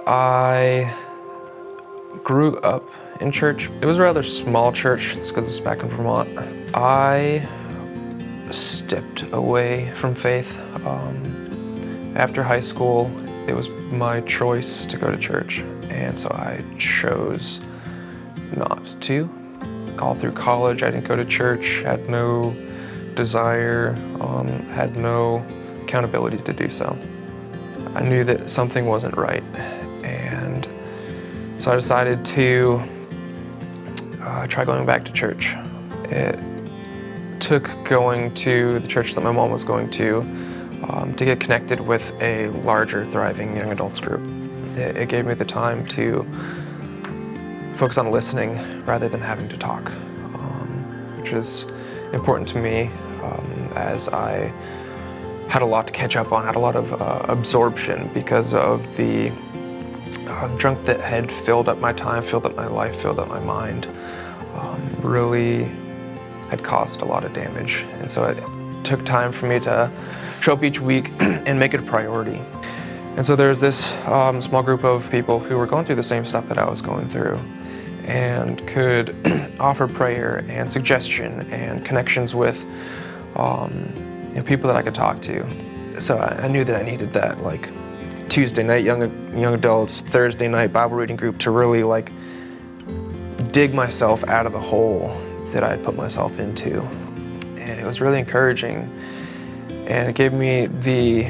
I grew up in church. It was a rather small church because it's back in Vermont. I stepped away from faith. After high school, it was my choice to go to church, and so I chose not to. All through college, I didn't go to church, had no desire, had no accountability to do so. I knew that something wasn't right, and so I decided to try going back to church. It took going to the church that my mom was going to get connected with a larger, thriving young adults group. It gave me the time to focus on listening rather than having to talk, which is important to me as I had a lot to catch up on, had a lot of absorption because of the junk that had filled up my time, filled up my life, filled up my mind, really had caused a lot of damage. And so it took time for me to show up each week and make it a priority. And so there's this small group of people who were going through the same stuff that I was going through and could offer prayer and suggestion and connections with people that I could talk to. So I knew that I needed that, like, Tuesday night young adults, Thursday night Bible reading group to really like dig myself out of the hole that I had put myself into. And it was really encouraging, and it gave me the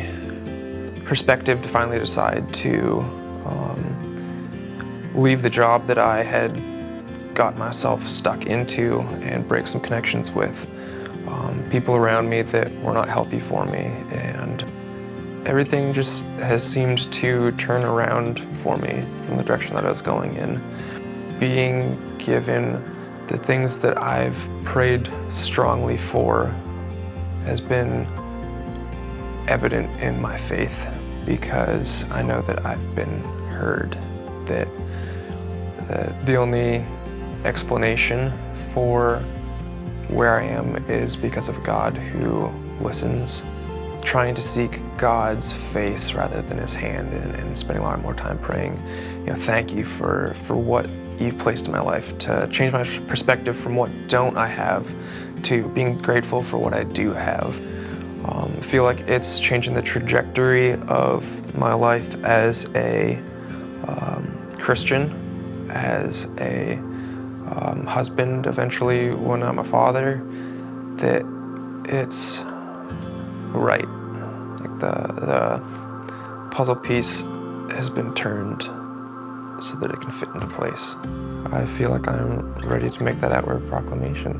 perspective to finally decide to leave the job that I had got myself stuck into and break some connections with people around me that were not healthy for me. And everything just has seemed to turn around for me from the direction that I was going in. Being given the things that I've prayed strongly for has been evident in my faith, because I know that I've been heard, that the only explanation for where I am is because of God who listens. Trying to seek God's face rather than his hand, and spending a lot more time praying, thank you for what you've placed in my life to change my perspective from what don't I have to being grateful for what I do have. I feel like it's changing the trajectory of my life as a Christian, as a husband, eventually when I'm a father, that it's right. Like the puzzle piece has been turned so that it can fit into place. I feel like I'm ready to make that outward proclamation.